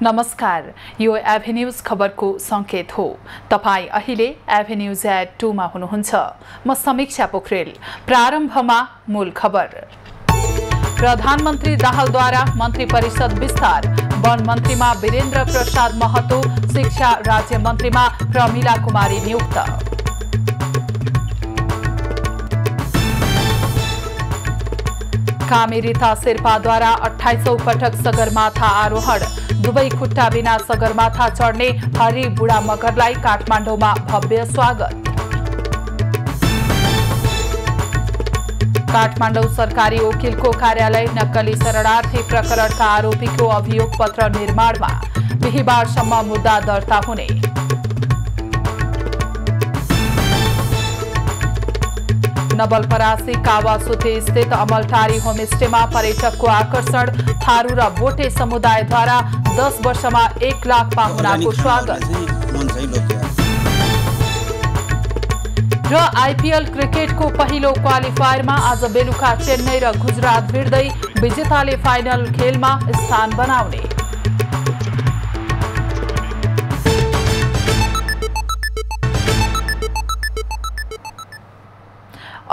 नमस्कार, यो एभेन्यूज खबरको संकेत हो। तपाई अहिले एभेन्यूज एट 2 मा हुनुहुन्छ। म समीक्षा पोखरेल। प्रारम्भमा मूल खबर। प्रधानमन्त्री दाहालद्वारा मन्त्री परिषद विस्तार। वन मन्त्रीमा वीरेन्द्र प्रसाद महतो, शिक्षा राज्य मन्त्रीमा प्रमिला कुमारी नियुक्त। कामी रीता शेर्पाद्वारा 28औं पटक सगरमाथा आरोहण। दुवै खुट्टा बिना सगरमाथा चढ्ने हरि बुढा मगरलाई काठमाडौँमा भव्य स्वागत। काठमाडौँ सरकारी वकिलको कार्यालय नक्कली शरणार्थी प्रकरणका आरोपीको अभियोग पत्र निर्माणमा। बिहीबारसम्म मुद्दा दर्ता हुने। नवलपरासी कावासुते स्थित अमलटारी होमस्टेमा पर्यटकको आकर्षण। थारू र बोटे समुदायद्वारा 10 वर्षमा 1 लाख पाहुनाको स्वागत। र आइपीएल क्रिकेटको पहिलो क्वालिफायरमा आज बेलुका चेन्नई र गुजरात भिड्दै विजेताले फाइनल खेलमा स्थान बनाउने।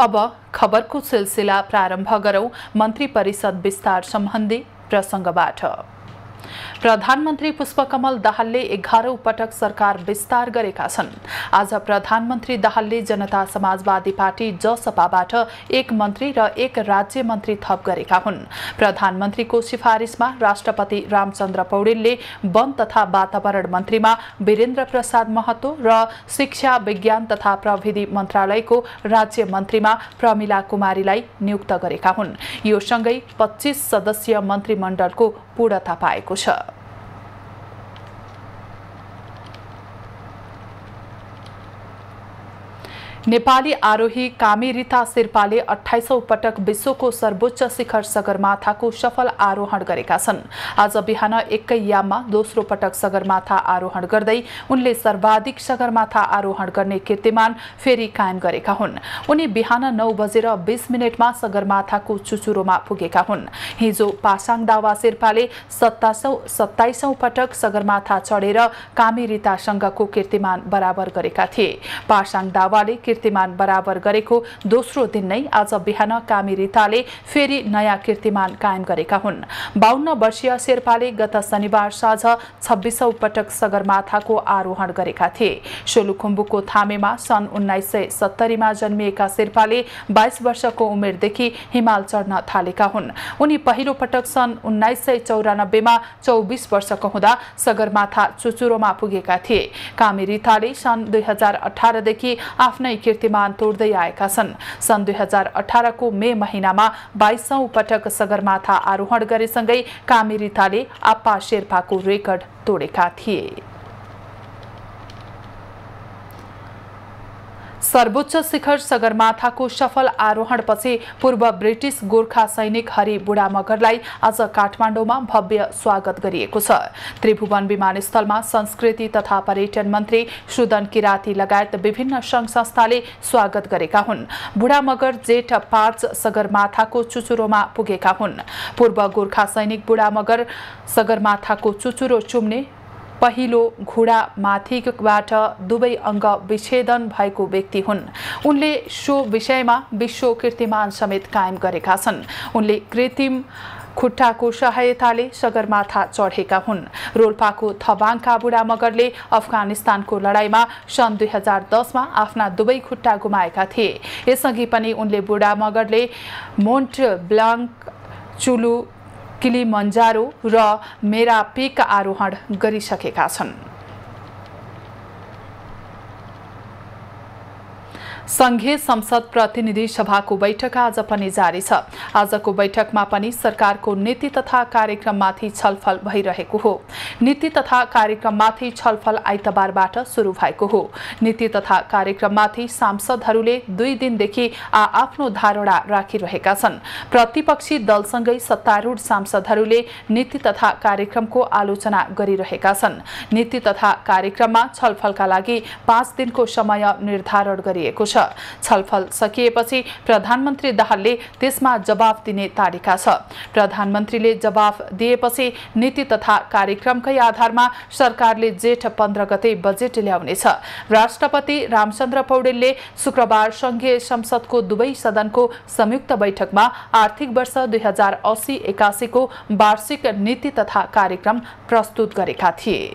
अब खबरको सिलसिला प्रारम्भ गरौं मन्त्री परिषद विस्तार सम्बन्धी प्रसंगबाट। प्रधानमन्त्री पुष्पकमल दाहालले 11औं पटक सरकार विस्तार गरेका छन्। आज प्रधानमन्त्री दाहालले जनता समाजवादी पार्टी जसपाबाट 1 मन्त्री र 1 राज्य मन्त्री थप गरेका हुन्। प्रधानमन्त्रीको सिफारिसमा राष्ट्रपति रामचन्द्र पौडेलले वन तथा वातावरण मन्त्रीमा वीरेन्द्र प्रसाद महतो र शिक्षा विज्ञान तथा प्रविधि मन्त्रालयको राज्य मन्त्रीमा प्रमिला कुमारीलाई नियुक्त गरेका हुन्। यो सँगै 25 सदस्यीय मन्त्रीमण्डलको पूर्णता पाएको छ। नेपाली आरोही कामी रीता शेर्पाले 28औं पटक विश्वको सर्वोच्च शिखर सगरमाथाको सफल आरोहण गरेका छन्। आज बिहान एकै याममा दोस्रो पटक सगरमाथा आरोहण गर्दै उनले सर्वाधिक सगरमाथा आरोहण गर्ने कीर्तिमान फेरि कायम गरेका हुन्। उनी बिहान 9:20 सगरमाथाको चुचुरोमा पुगेका हुन्। हिजो पासाङ दावा शेर्पाले 27औं पटक सगरमाथा चढेर कामी रीतासँगको कीर्तिमान बराबर गरेका थिए। पासाङ दावाले कीर्तिमान बराबर गरेको दोस्रो दिन नै आज बिहान कामी रीताले फेरि नयाँ कीर्तिमान कायम गरेका हुन्। 52 वर्षीय शेर्पाले गत शनिबार साँझ 26औं पटक सगरमाथाको आरोहण गरेका थिए। सोलुखुम्बुको थामेमा सन् 1970 मा जन्मिएका शेर्पाले 22 वर्षको उमेरदेखि हिमाल चढ्न थालेका हुन्। उनी पहिलो पटक सन् 1994 मा 24 वर्षको हुँदा सगरमाथा चुचुरोमा पुगेका थिए। कामी रीताले सन् 2018 देखि आफ्नै कीर्तिमान तोड्दै आएका छन्। सन् 2018 को मे महिनामा 22औं पटक सगरमाथा आरोहण गरेसँगै कामी रीताले आप्पा शेर्पाको रेकर्ड तोडेका थिए। सर्वोच्च शिखर सगरमाथाको सफल आरोहणपछि पूर्व ब्रिटिश गोर्खा सैनिक हरि बुढा मगरलाई आज काठमाडौँमा भव्य स्वागत गरिएको छ। त्रिभुवन विमानस्थलमा संस्कृति तथा पर्यटन मन्त्री सुदन किराती लगायत विभिन्न संघ संस्थाले स्वागत गरेका हुन्। बुढा मगर जेठ 5 सगरमाथाको चुचुरोमा पुगेका हुन्। पूर्व गोर्खा सैनिक बुढा मगर सगरमाथाको चुचुरो चुम्ने पहिलो घोडा माथिबाट दुवै अङ्ग विच्छेदन भएको व्यक्ति हुन्। उनले सो विषयमा विश्व कीर्तिमान समेत कायम गरेका छन्। उनले कृत्रिम खुट्टाको सहायताले सगरमाथा चढेका हुन्। रोल्पाको थबाङका बुढा मगरले अफगानिस्तानको लडाईँमा सन् 2010 मा आफ्ना दुवै खुट्टा गुमाएका थिए। यसअघि पनि उनले बुढा मगरले मोन्ट ब्लाङ्क, चुलु, किलिमन्जारो र मेरा पिक आरोहण गरिसकेका छन्। संघीय संसद प्रतिनिधि सभाको बैठक आज पनि जारी छ। आजको बैठकमा पनि सरकारको नीति तथा कार्यक्रममाथि छलफल भइरहेको हो। नीति तथा कार्यक्रममाथि छलफल आइतबारबाट सुरु भएको हो। नीति तथा कार्यक्रममाथि सांसदहरूले 2 दिनदेखि आफ्नो धारणा राखिरहेका छन्। प्रतिपक्षी दलसँगै सत्तारूढ सांसदहरूले नीति तथा कार्यक्रमको आलोचना गरिरहेका छन्। नीति तथा कार्यक्रममा छलफलका लागि 5 दिनको समय निर्धारण गरिएको छ। छ। छलफल सकिएपछि प्रधानमन्त्री दाहालले त्यसमा जवाफ दिने तारिका छ। प्रधानमन्त्रीले जवाफ दिएपछि नीति तथा कार्यक्रमकै आधारमा सरकारले जेठ 15 गते बजेट ल्याउनेछ। राष्ट्रपति रामचन्द्र पौडेलले शुक्रबार संघीय संसदको दुवै सदनको संयुक्त बैठकमा आर्थिक वर्ष 2080-81 को वार्षिक नीति तथा कार्यक्रम प्रस्तुत गरेका थिए।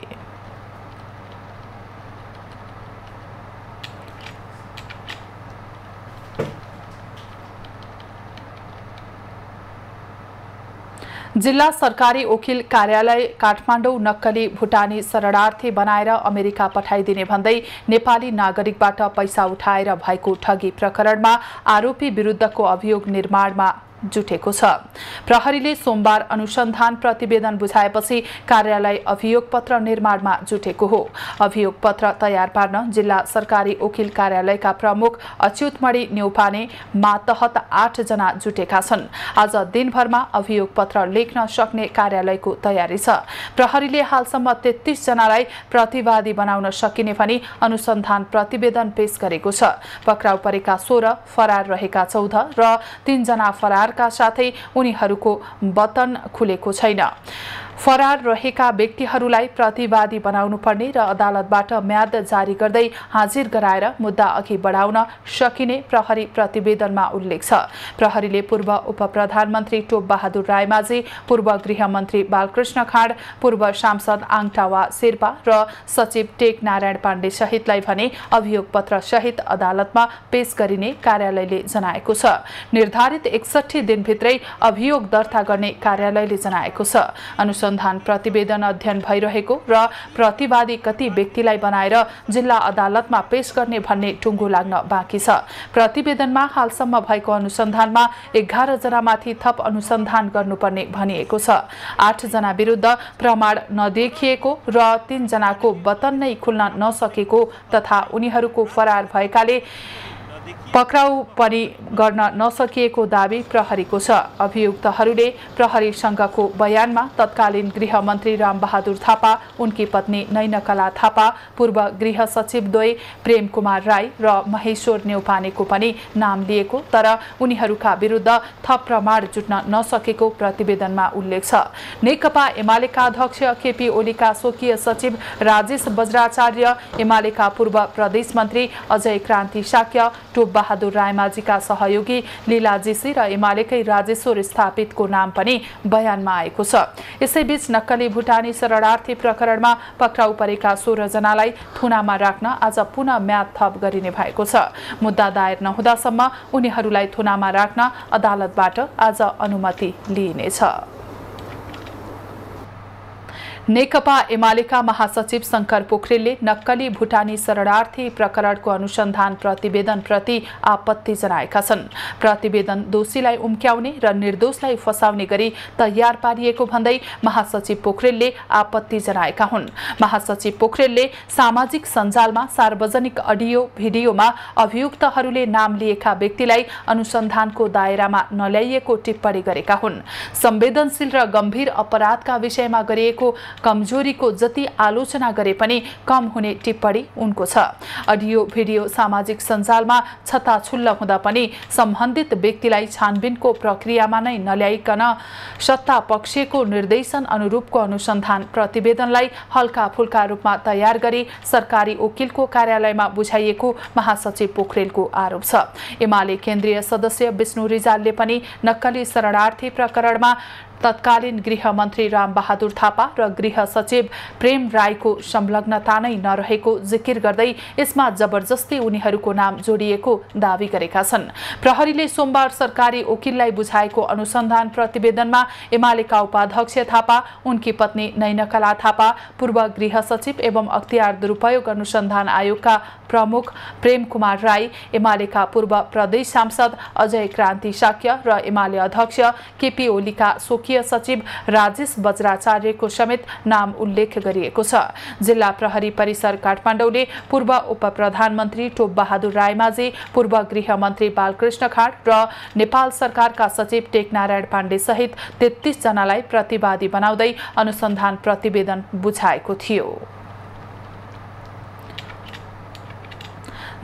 जिल्ला सरकारी वकिल कार्यालय काठमाडौँ नक्कली भुटानी शरणार्थी बनाएर अमेरिका पठाइदिने भन्दै नेपाली नागरिकबाट पैसा उठाएर भएको ठगी प्रकरणमा आरोपी विरुद्धको अभियोग निर्माणमा जुटेको छ। प्रहरीले सोमबार अनुसन्धान प्रतिवेदन बुझाएपछि कार्यालय अभियोग पत्र निर्माणमा जुटेको हो। अभियोग पत्र तयार पार्न जिल्ला सरकारी वकिल कार्यालयका प्रमुख अच्युतमणि न्यौपाने मातहत 8 जना जुटेका छन्। आज दिनभरमा अभियोग पत्र लेख्न सक्ने कार्यालयको तयारी छ। प्रहरीले हालसम्म 33 जनालाई प्रतिवादी बनाउन सकिने भनी अनुसन्धान प्रतिवेदन पेश गरेको छ। पक्राउ परेका 16, फरार रहेका 14 र 3 जना फरार का साथै उनीहरूको बतन खुलेको छैन। फरार रहेका व्यक्तिहरूलाई प्रतिवादी बनाउनु पर्ने र अदालतबाट म्याद जारी गर्दै हाजिर गराएर मुद्दा अघि बढाउन सकिने प्रहरी प्रतिवेदनमा उल्लेख छ। प्रहरीले पूर्व उपप्रधानमन्त्री टोप बहादुर रायमाझी, पूर्व गृहमन्त्री बालकृष्ण खाँड, पूर्व सांसद आङटावा शेर्पा र सचिव टेक नारायण पाण्डे सहितलाई भने अभियोग पत्र सहित अदालतमा पेश गरिने कार्यालयले जनाएको छ। निर्धारित 61 दिनभित्रै अभियोग दर्ता गर्ने कार्यालयले जनाएको छ। अनुसन्धान प्रतिवेदन अध्ययन भइरहेको र प्रतिवादी कति व्यक्तिलाई बनाएर जिल्ला अदालतमा पेश गर्ने भन्ने टुङ्गो लाग्न बाँकी छ। प्रतिवेदनमा हालसम्म भएको अनुसन्धानमा 11 जनामाथि थप अनुसन्धान गर्नुपर्ने भनिएको छ। 8 जना विरुद्ध प्रमाण नदेखिएको र 3 जनाको बतन नै खुल्न नसकेको तथा उनीहरूको फरार भएकाले पक्राउ पनि गर्न नसकिएको दावी प्रहरीको छ। अभियुक्तहरूले प्रहरीसँगको बयानमा तत्कालीन गृहमन्त्री रामबहादुर थापा, उनकी पत्नी नैनकला थापा, पूर्व गृह सचिव द्वय प्रेम कुमार राई र महेश्वर न्यौपानेको पनि नाम लिएको, तर उनीहरूका विरुद्ध थप प्रमाण जुट्न नसकेको प्रतिवेदनमा उल्लेख छ। नेकपा एमालेका अध्यक्ष केपी ओलीका स्वकीय सचिव राजेश बज्राचार्य, एमालेका पूर्व प्रदेश मन्त्री अजय क्रान्ति शाक्य, टोप बहादुर रायमाझीका सहयोगी लीला जेसी र एमालेकै राजेश्वर स्थापितको नाम पनि बयानमा आएको छ। यसैबीच नक्कली भुटानी शरणार्थी प्रकरणमा पक्राउ परेका 16 जनालाई थुनामा राख्न आज पुनः म्याद थप गरिने भएको छ। मुद्दा दायर नहुँदासम्म उनीहरूलाई थुनामा राख्न अदालतबाट आज अनुमति लिइनेछ। नेकपा एमालेका महासचिव शंकर पोखरेलले नक्कली भुटानी शरणार्थी प्रकरणको अनुसन्धान प्रतिवेदन प्रति आपत्ति जनाएका छन्। प्रतिवेदन दोषीलाई उम्क्याउने र निर्दोषलाई फसाउने गरी तयार पारिएको भन्दै महासचिव पोखरेलले आपत्ति जनाएका हुन्। महासचिव पोखरेलले सामाजिक सञ्जालमा सार्वजनिक अडियो भिडियोमा अभियुक्तहरूले नाम लिएका व्यक्तिलाई अनुसन्धानको दायरामा नल्याइएको टिप्पणी गरेका हुन्। संवेदनशील र गम्भीर अपराधका विषयमा गरिएको कमजोरीको जति आलोचना गरे पनि कम हुने टिप्पणी उनको छ। अडियो भिडियो सामाजिक सञ्जालमा छताछुल्ल हुँदा पनि सम्बन्धित व्यक्तिलाई छानबिनको प्रक्रियामा नै नल्याइकन सत्ता पक्षको निर्देशन अनुरूपको अनुसन्धान प्रतिवेदनलाई हल्का फुल्का रूपमा तयार गरी सरकारी वकिलको कार्यालयमा बुझाइएको महासचिव पोखरेलको आरोप छ। एमाले केन्द्रीय सदस्य विष्णु रिजालले पनि नक्कली शरणार्थी प्रकरणमा तत्कालीन गृहमन्त्री रामबहादुर थापा र गृह सचिव प्रेम राईको संलग्नता नै नरहेको जिकिर गर्दै यसमा जबरजस्ती उनीहरूको नाम जोडिएको दावी गरेका छन्। प्रहरीले सोमबार सरकारी वकिललाई बुझाएको अनुसन्धान प्रतिवेदनमा एमालेका उपाध्यक्ष थापा, उनकी पत्नी नैनकला थापा, पूर्व गृह सचिव एवं अख्तियार दुरुपयोग अनुसन्धान आयोगका प्रमुख प्रेम कुमार राई, एमालेका पूर्व प्रदेश सांसद अजय क्रान्ति शाक्य र एमाले अध्यक्ष केपी ओलीका स्वकीय सचिव राजेश बज्राचार्यको समेत नाम उल्लेख गरिएको छ। जिल्ला प्रहरी परिसर काठमाडौँले पूर्व उपप्रधानमन्त्री टोप बहादुर रायमाझी, पूर्व गृहमन्त्री बालकृष्ण खाँड र नेपाल सरकारका सचिव टेक नारायण पाण्डे सहित 33 जनालाई प्रतिवादी बनाउँदै अनुसन्धान प्रतिवेदन बुझाएको थियो।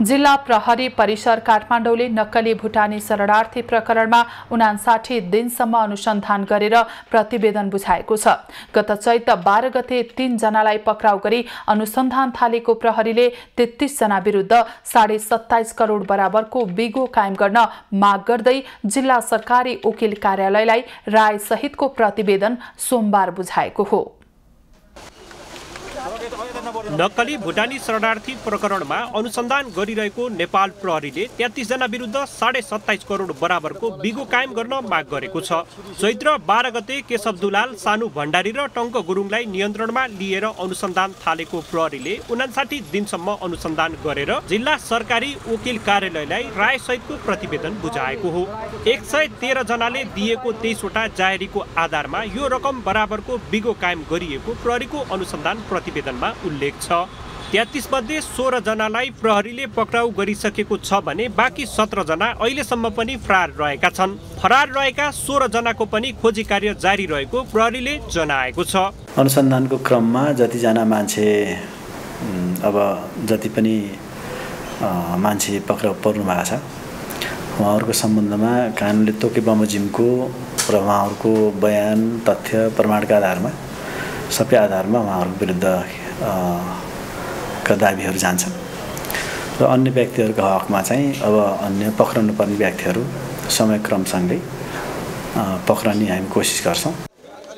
जिल्ला प्रहरी परिसर काठमाडौँले नक्कली भुटानी शरणार्थी प्रकरणमा 59 दिनसम्म अनुसन्धान गरेर प्रतिवेदन बुझाएको छ। गत चैत 12 गते 3 जनालाई पक्राउ गरी अनुसन्धान थालेको प्रहरीले 33 जना विरुद्ध 27.5 करोड बराबरको बिगो कायम गर्न माग गर्दै जिल्ला सरकारी वकिल कार्यालयलाई राय सहितको प्रतिवेदन सोमबार बुझाएको हो। नक्कली भुटानी शरणार्थी प्रकरणमा अनुसन्धान गरिरहेको नेपाल प्रहरीले 33 जना विरुद्ध 27.5 करोड बराबरको बिगो कायम गर्न माग गरेको छ। चैत्र 12 गते केशव दुलाल, सानु भण्डारी र टङ्क गुरुङलाई नियन्त्रणमा लिएर अनुसन्धान थालेको प्रहरीले 59 दिनसम्म अनुसन्धान गरेर जिल्ला सरकारी वकिल कार्यालयलाई राय सहितको प्रतिवेदन बुझाएको हो। 113 जनाले दिएको 23 वटा जाहेरीको आधारमा यो रकम बराबरको बिगो कायम गरिएको प्रहरीको अनुसन्धान प्रतिवेदनमा उल्लेख छ। 33 मध्ये 16 जनालाई प्रहरीले पक्राउ गरिसकेको छ भने बाँकी 17 जना अहिलेसम्म पनि फरार रहेका छन्। फरार रहेका 16 जनाको पनि खोजी कार्य जारी रहेको प्रहरीले जनाएको छ। अनुसन्धानको क्रममा जतिजना मान्छे अब जति पनि मान्छे पक्राउ पर्नु भएको छ उहाँहरूको सम्बन्धमा कानुनले तोके बमोजिमको र उहाँहरूको बयान, तथ्य, प्रमाणका आधारमा सबै आधारमा उहाँहरूको विरुद्ध का दाबीहरू जान्छन् र अन्य व्यक्तिहरूको हकमा चाहिँ अब अन्य पक्राउनु पर्ने व्यक्तिहरू समयक्रमसँगै पक्राउने हामी कोसिस गर्छौँ।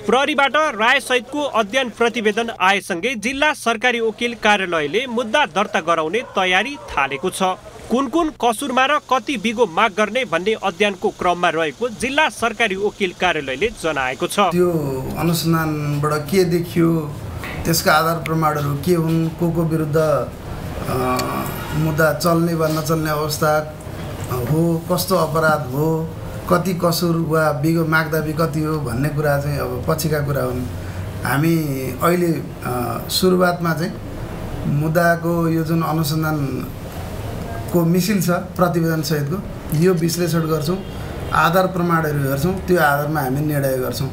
प्रहरीबाट राय सहितको अध्ययन प्रतिवेदन आएसँगै जिल्ला सरकारी वकिल कार्यालयले मुद्दा दर्ता गराउने तयारी थालेको छ। कुन कुन कसुरमा र कति बिगो माग गर्ने भन्ने अध्ययनको क्रममा रहेको जिल्ला सरकारी वकिल कार्यालयले जनाएको छ। त्यो अनुसन्धानबाट के देखियो, त्यसका आधार प्रमाणहरू के हुन्, को विरुद्ध मुद्दा चल्ने वा नचल्ने अवस्था हो, कस्तो अपराध हो, कति कसुर वा बिगो मागदाबी कति हो भन्ने कुरा चाहिँ अब पछिका कुरा हुन्। हामी अहिले सुरुवातमा चाहिँ मुद्दाको यो जुन अनुसन्धानको मिसिल छ प्रतिवेदन सहितको यो विश्लेषण गर्छौँ, आधार प्रमाणहरू हेर्छौँ, त्यो आधारमा हामी निर्णय गर्छौँ।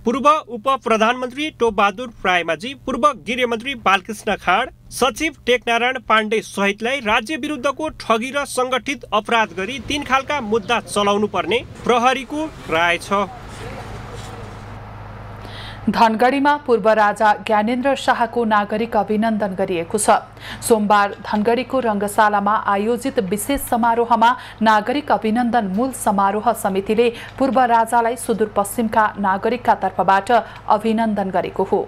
पूर्व उप प्रधानमन्त्री टोपबहादुर रायमाझी, पूर्व गृहमन्त्री बालकृष्ण खाँड, सचिव टेकनारायण पाण्डे सहितलाई राज्य विरुद्धको ठगी र संगठित अपराध गरी 3 खालका मुद्दा चलाउनु पर्ने प्रहरीको राय छ। धनगढीमा पूर्व राजा ज्ञानेन्द्र शाहको नागरिक अभिनन्दन गरिएको छ। सोमबार धनगढीको रङ्गशालामा आयोजित विशेष समारोहमा नागरिक अभिनन्दन मूल समारोह समितिले पूर्व राजालाई सुदूरपश्चिमका नागरिकका तर्फबाट अभिनन्दन गरेको हो।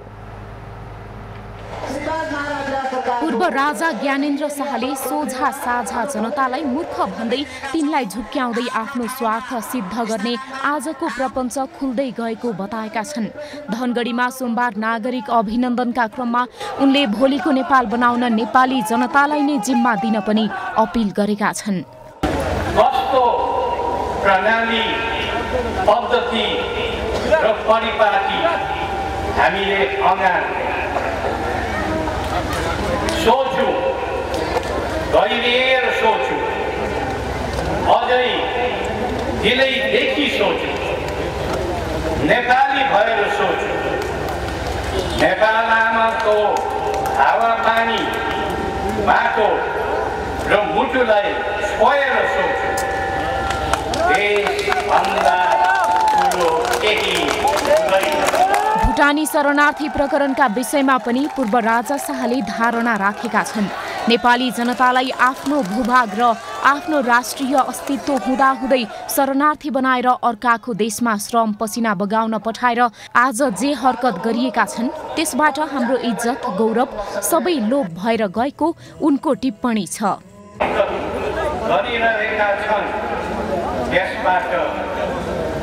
पूर्व राजा ज्ञानेन्द्र शाहले सोझा साझा जनतालाई मूर्ख भन्दै तिनलाई झुक्क्याउँदै आफ्नो स्वार्थ सिद्ध गर्ने आजको प्रपञ्च खुल्दै गएको बताएका छन्। धनगढीमा सोमबार नागरिक अभिनन्दनका क्रममा उनले भोलिको नेपाल बनाउन नेपाली जनतालाई नै जिम्मा दिन पनि अपिल गरेका छन्। कस्तो प्रणाली, पद्धति र परिपाटी हामीले सोच्यौं, गहिरिएर सोच्यौं, अझै दिलैदेखि सोच्यौं, नेपाली भएर सोच्यौं, नेपाल आमाको हावापानी, माटो र मुटुलाई छोएर सोच्यौं। देशभन्दा ठुलो केही हुँदैन। भुटानी शरणार्थी प्रकरणका विषयमा पनि पूर्व राजा शाहले धारणा राखेका छन्। नेपाली जनतालाई आफ्नो भूभाग र आफ्नो राष्ट्रिय अस्तित्व हुँदाहुँदै शरणार्थी बनाएर अर्काको देशमा श्रम पसिना बगाउन पठाएर आज जे हरकत गरिएका छन् त्यसबाट हाम्रो इज्जत, गौरव सबै लोप भएर गएको उनको टिप्पणी छ।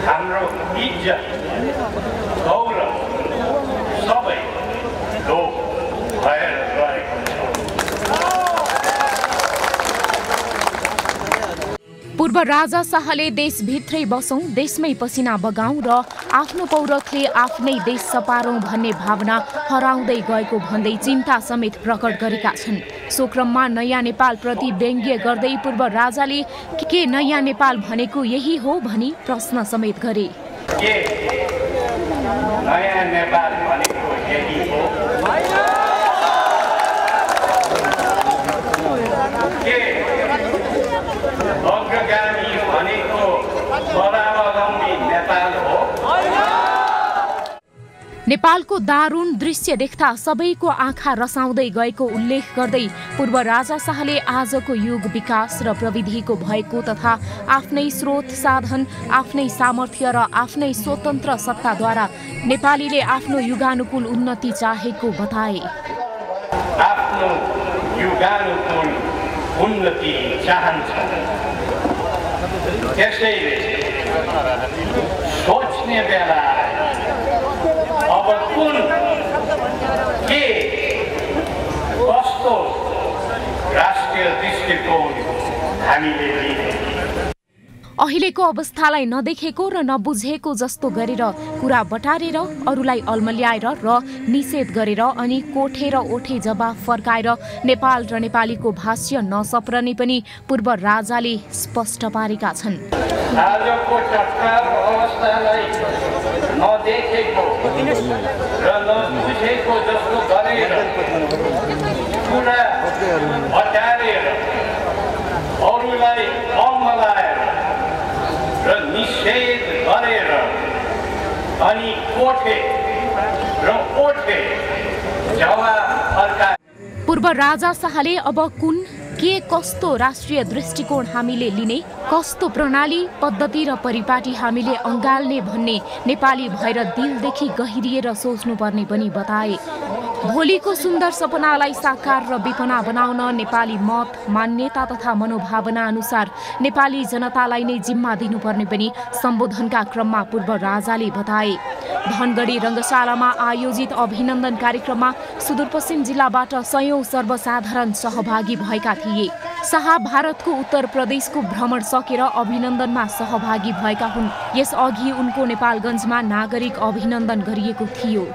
हाम्रो इज्जत, गौरव सबै लोप भएर गएको छ। पूर्व राजा शाहले देशभित्रै बसौं, देशमै पसिना बगाउँ र आफ्नो पौरखले आफ्नै देश सपारौं भन्ने भावना हराउँदै गएको भन्दै चिन्ता समेत प्रकट गरेका छन्। सो क्रममा नयाँ नेपाल प्रति व्यङ्ग्य गर्दै पूर्व राजाले के नयाँ नेपाल भनेको यही हो भनी प्रश्न समेत गरे। नयाँ नेपाल भनेको यही हो? के नेपालको दारुण दृश्य देख्दा सबैको आँखा रसाउँदै गएको उल्लेख गर्दै पूर्व राजा शाहले आजको युग विकास र प्रविधिको भएको तथा आफ्नै स्रोत साधन, आफ्नै सामर्थ्य र आफ्नै स्वतन्त्र सत्ताद्वारा नेपालीले आफ्नो युगानुकूल उन्नति चाहेको बताए। आफ्नो युगानुकूल उन्नति चाहन्छ, त्यसैले सोच्ने बेला अब कुन के कस्तो राष्ट्रिय दृष्टिकोण हामीले लिने। अहिलेको अवस्थालाई नदेखेको र नबुझेको जस्तो गरेर कुरा बटारेर अरूलाई अल्मल्याएर र निषेध गरेर अनि कोठेर ओठे जवाफ फर्काएर नेपाल र नेपालीको भाष्य नसप्रने पनि पूर्व राजाले स्पष्ट पारेका छन्। आजको तत्काल अवस्थालाई नदेखेको र नबुझेको जस्तो गरेर कुरा बटारेर अरूलाई अल्मल्याएर र निषेध गरेर अनि कोठे र ओठे जवाफ फर्काए। पूर्व राजा शाहले अब कुन के कस्तो राष्ट्रिय दृष्टिकोण हामीले लिने, कस्तो प्रणाली पद्धति र परिपाटी हामीले अँगाल्ने भन्ने नेपाली भएर दिलदेखि गहिरिएर सोच्नुपर्ने पनि बताए। भोलिको सुन्दर सपनालाई साकार र विपना बनाउन नेपाली मत, मान्यता तथा मनोभावना अनुसार नेपाली जनतालाई नै जिम्मा दिनुपर्ने पनि सम्बोधनका क्रममा पूर्व राजाले बताए। धनगढी रङ्गशालामा आयोजित अभिनन्दन कार्यक्रममा सुदूरपश्चिम जिल्लाबाट सयौं सर्वसाधारण सहभागी भएका थिए। शाह भारतको उत्तर प्रदेशको भ्रमण सकेर अभिनन्दनमा सहभागी भएका हुन्। यसअघि उनको नेपालगञ्जमा नागरिक अभिनन्दन गरिएको थियो।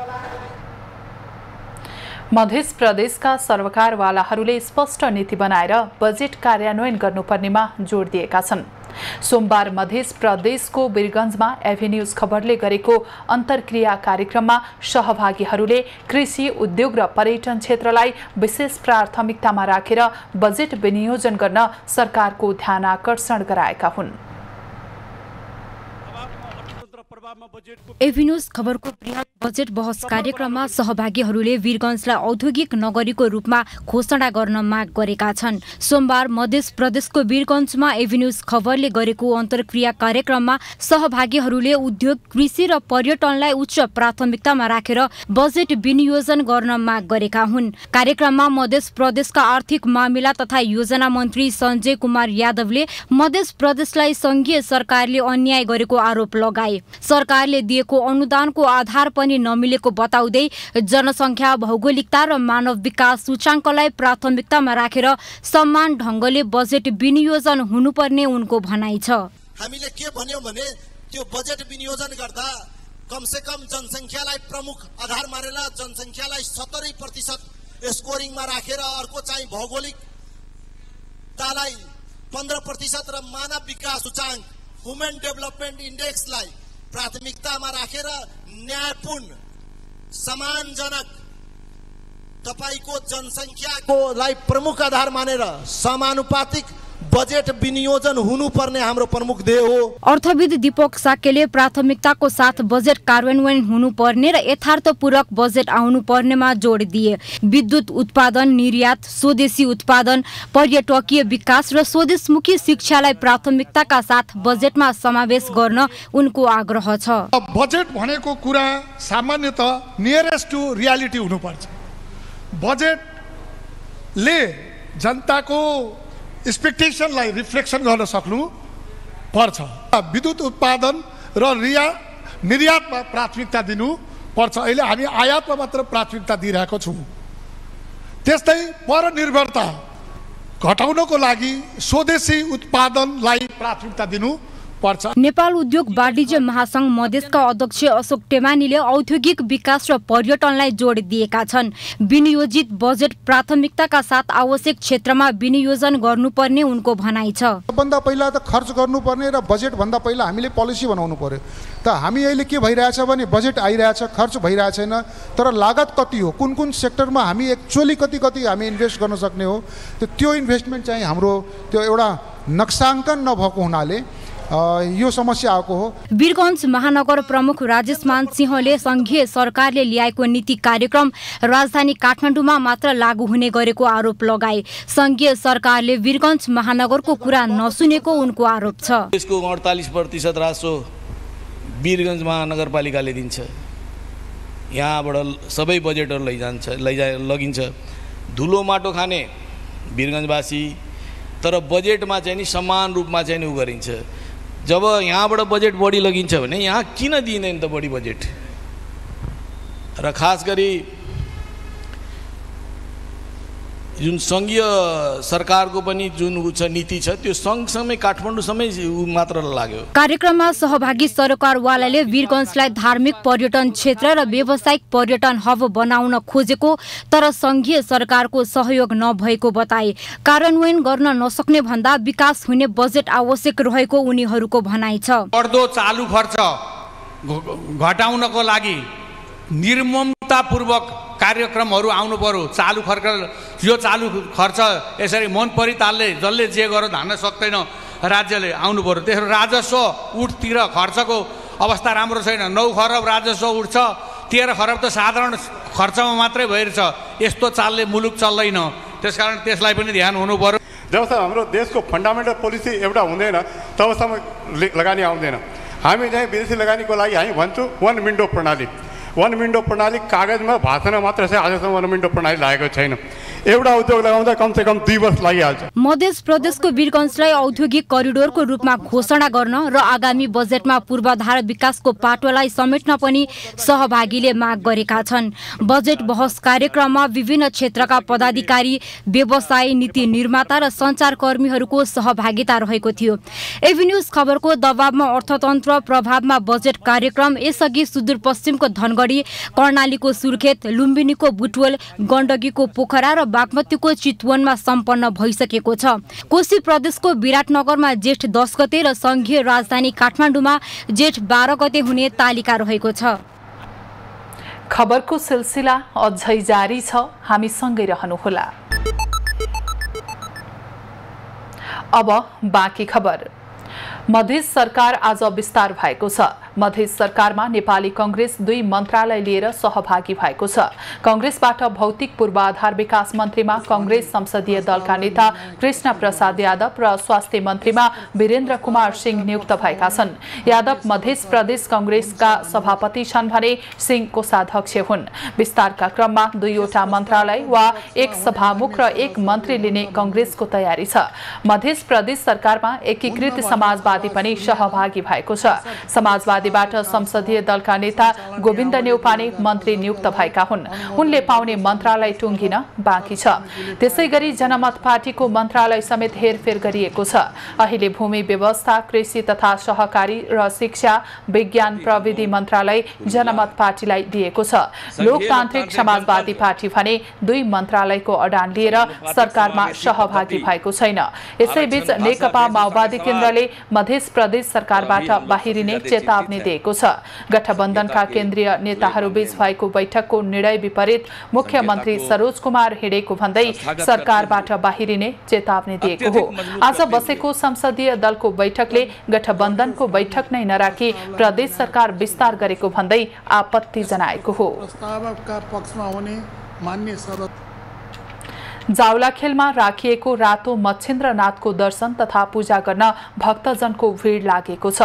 मध्य प्रदेशका सरकारवालाहरूले स्पष्ट नीति बनाएर बजेट कार्यान्वयन गर्नुपर्नेमा जोड दिएका छन्। सोमबार मध्य प्रदेशको वीरगञ्जमा एभेन्यूज खबरले गरेको अन्तर्क्रिया कार्यक्रममा सहभागीहरूले कृषि, उद्योग र पर्यटन क्षेत्रलाई विशेष प्राथमिकतामा राखेर बजेट विनियोजन गर्न सरकारको ध्यान आकर्षण गराएका हुन्। एभेन्यूज खबरको बृहत बजेट बहस कार्यक्रममा सहभागीहरूले वीरगञ्जलाई औद्योगिक नगरीको रूपमा घोषणा गर्न माग गरेका छन्। सोमबार मध्य प्रदेशको वीरगञ्जमा एभेन्यूज खबरले गरेको अन्तर्क्रिया कार्यक्रममा सहभागीहरूले उद्योग, कृषि र पर्यटनलाई उच्च प्राथमिकतामा राखेर बजेट विनियोजन गर्न माग गरेका हुन्। कार्यक्रममा मध्य प्रदेशका आर्थिक मामिला तथा योजना मन्त्री सञ्जय कुमार यादवले मध्य प्रदेशलाई संघीय सरकारले अन्याय गरेको आरोप लगाए। सरकारले दिएको अनुदानको आधार पनि नमिलेको बताउँदै जनसङ्ख्या, भौगोलिकता र मानव विकास सूचाङ्कलाई प्राथमिकतामा राखेर समान ढङ्गले बजेट विनियोजन हुनुपर्ने उनको भनाइ छ। हामीले के भन्यौं भने त्यो बजेट विनियोजन गर्दा कमसे कम जनसङ्ख्यालाई प्रमुख आधार मानेर जनसङ्ख्यालाई 70% स्कोरिङमा राखेर अर्को चाहिँ भौगोलिकतालाई 15% र मानव विकास सूचाङ्क ह्युमन डेभलपमेन्ट इन्डेक्सलाई प्राथमिकतामा राखेर न्यायपूर्ण, सम्मानजनक, तपाईको जनसङ्ख्याकोलाई प्रमुख आधार मानेर समानुपातिक बजेट विनियोजन हुनुपर्ने हाम्रो प्रमुख ध्येय हो। अर्थविद दीपक साकेले प्राथमिकताको साथ बजेट कार्यान्वयन हुनुपर्ने र यथार्थपूर्वक बजेट आउनु पर्नेमा जोड दिए। विद्युत उत्पादन, निर्यात, स्वदेशी उत्पादन, पर्यटकीय विकास र स्वदेशमुखी शिक्षालाई प्राथमिकताका साथ बजेटमा समावेश गर्न उनको आग्रह छ। बजेट भनेको कुरा सामान्यतः नियरेस्ट टु रियालिटी हुनुपर्छ। बजेटले जनताको एक्सपेक्टेसनलाई रिफ्लेक्सन गर्न सक्नु पर्छ। विद्युत उत्पादन र निर्यातमा प्राथमिकता दिनु पर्छ। अहिले हामी आयातमा मात्र प्राथमिकता दिइरहेको छौँ। त्यस्तै परनिर्भरता घटाउनको लागि स्वदेशी उत्पादनलाई प्राथमिकता दिनु पर्छ। नेपाल उद्योग वाणिज्य महासंघ मधेसका अध्यक्ष अशोक टेमानीले औद्योगिक विकास र पर्यटनलाई जोड दिएका छन्। विनियोजित बजेट प्राथमिकताका साथ आवश्यक क्षेत्रमा विनियोजन गर्नुपर्ने उनको भनाइ छ। सबभन्दा पहिला त खर्च गर्नुपर्ने र बजेट भन्दा पहिला हामीले पोलिसी बनाउनु पर्यो। त हामी अहिले के भइरहेछ भने बजेट आइरहेछ, खर्च भइरहेको छैन, तर लागत कति हो, कुन कुन सेक्टरमा हामी एक्चुअली कति हामी इन्भेस्ट गर्न सक्ने हो, त्यो इन्भेस्टमेन्ट चाहिँ हाम्रो त्यो एउटा नक्साङ्कन नभएको हुनाले यो समस्या आएको हो। वीरगञ्ज महानगर प्रमुख राजेश मान सिंहले संघीय सरकारले ल्याएको नीति कार्यक्रम राजधानी काठमाडौँमा मात्र लागू हुने गरेको आरोप लगाए। संघीय सरकारले वीरगञ्ज महानगरको कुरा नसुनेको उनको आरोप छ। यसको 48% राजस्व वीरगञ्ज महानगरपालिकाले दिन्छ। यहाँबाट सबै बजेटहरू लगिन्छ। धुलो माटो खाने वीरगञ्जवासी, तर बजेटमा चाहिँ नि समान रूपमा चाहिँ उ गरिन्छ। जब यहाँबाट बजेट बढी लगिन्छ भने यहाँ किन दिँदैन त बढी बजेट? र खास गरी जुन सङ्घीय सरकारको पनि जुन नीति छ त्यो सँगसँगै काठमाडौँसँगै मात्र लाग्यो। कार्यक्रममा सहभागी सरकारवालाले वीरगञ्जलाई धार्मिक पर्यटन क्षेत्र र व्यावसायिक पर्यटन हब बनाउन खोजेको तर सङ्घीय सरकारको सहयोग नभएको बताए। कार्यान्वयन गर्न नसक्ने भन्दा विकास हुने बजेट आवश्यक रहेको उनीहरूको भनाइ छ। बढ्दो चालु खर्च घटाउनको लागि निर्ममतापूर्वक कार्यक्रमहरू आउनु पर्यो। चालु खर्च यसरी मन परितालले जसले जे गरेर धान्न सक्दैन राज्यले आउनु पर्यो। त्यसो राजस्व उठतिर खर्चको अवस्था राम्रो छैन। 9 खरब राजस्व उठ्छ, 13 खरब त साधारण खर्चमा मात्रै भइरहेछ। यस्तो चालले मुलुक चल्दैन। त्यसकारण त्यसलाई पनि ध्यान हुनु पर्यो। जबसम्म हाम्रो देशको फन्डामेन्टल पोलिसी एउटा हुँदैन तबसम्म लगानी आउँदैन। हामी चाहिँ विदेशी लगानीको लागि हामी भन्छौँ वन विन्डो प्रणाली। वन विन्डो प्रणाली कागजमा भाषणमा मात्र चाहिँ आजसम्म वन विन्डो प्रणाली लागेको छैन। एउटा उद्योग लगाउँदा कमसेकम 2 वर्ष लागिहाल्छ। मध्य प्रदेशको वीरगञ्जलाई औद्योगिक करिडोरको रूपमा घोषणा गर्न र आगामी बजेटमा पूर्वाधार विकासको पाटोलाई समेट्न पनि सहभागीले माग गरेका छन्। बजेट बहस कार्यक्रममा विभिन्न क्षेत्रका पदाधिकारी, व्यवसाय, नीति निर्माता र सञ्चारकर्मीहरूको सहभागिता रहेको थियो। एभिन्यूज खबरको दबावमा अर्थतन्त्र प्रभावमा बजेट कार्यक्रम यसअघि सुदूरपश्चिमको धनगढी, कर्णालीको सुर्खेत, लुम्बिनीको बुटवल, गण्डकीको पोखरा र बागमतीको चितवनमा सम्पन्न भइसकेको छ। कोशी प्रदेशको विराटनगरमा जेठ 10 गते र संघीय राजधानी काठमाडौँमा जेठ 12 गते हुने तालिका रहेको छ। खबरको सिलसिला अझै जारी छ, हामी सँगै रहनुहोला। अब बाँकी खबर। मधेस सरकार आज विस्तार भएको छ। मधेस सरकारमा नेपाली कांग्रेस 2 मन्त्रालय लिएर सहभागी भएको छ। कांग्रेसबाट भौतिक पूर्वाधार विकास मन्त्रीमा कांग्रेस संसदीय दलका नेता कृष्ण प्रसाद यादव र स्वास्थ्य मन्त्रीमा वीरेन्द्र कुमार सिंह नियुक्त भएका छन्। यादव मधेस प्रदेश कांग्रेसका सभापति छन् भने सिंह कोषाध्यक्ष हुन्। विस्तारका क्रममा 2 वटा मन्त्रालय वा 1 सभामुख र 1 मन्त्री लिने कांग्रेसको तयारी छ। मधेस प्रदेश सरकारमा एकीकृत समाजवादी पनि सहभागी भएको छ। समाजवादीबाट संसदीय दलका नेता गोविन्द नेउपाने मन्त्री नियुक्त भएका हुन्। उनले पाउने मन्त्रालय टुङ्गिन बाँकी छ। त्यसैगरी जनमत पार्टीको मन्त्रालय समेत हेरफेर गरिएको छ। अहिले भूमि व्यवस्था, कृषि तथा सहकारी र शिक्षा, विज्ञान प्रविधि मन्त्रालय जनमत पार्टीलाई दिएको छ। लोकतान्त्रिक समाजवादी पार्टी भने 2 मन्त्रालयको अडान लिएर सरकारमा सहभागी भएको छैन। यसैबीच नेकपा माओवादी केन्द्रले मध्य प्रदेश सरकारबाट बाहिरिने चेतावनी दिएको छ। गठबन्धनका केन्द्रीय नेताहरूबीच भएको बैठकको निर्णय विपरीत मुख्यमन्त्री सरोज कुमार हिँडेको भन्दै सरकारबाट बाहिरिने चेतावनी दिएको हो। आज बसेको संसदीय दलको बैठकले गठबन्धनको बैठक नै नराखी प्रदेश सरकार विस्तार गरेको भन्दै आपत्ति जनाएको हो। प्रस्तावका पक्षमा हुने मान्य जाउलाखेलमा राखिएको रातो मच्छिन्द्रनाथको दर्शन तथा पूजा गर्न भक्तजनको भीड़ लागेको छ।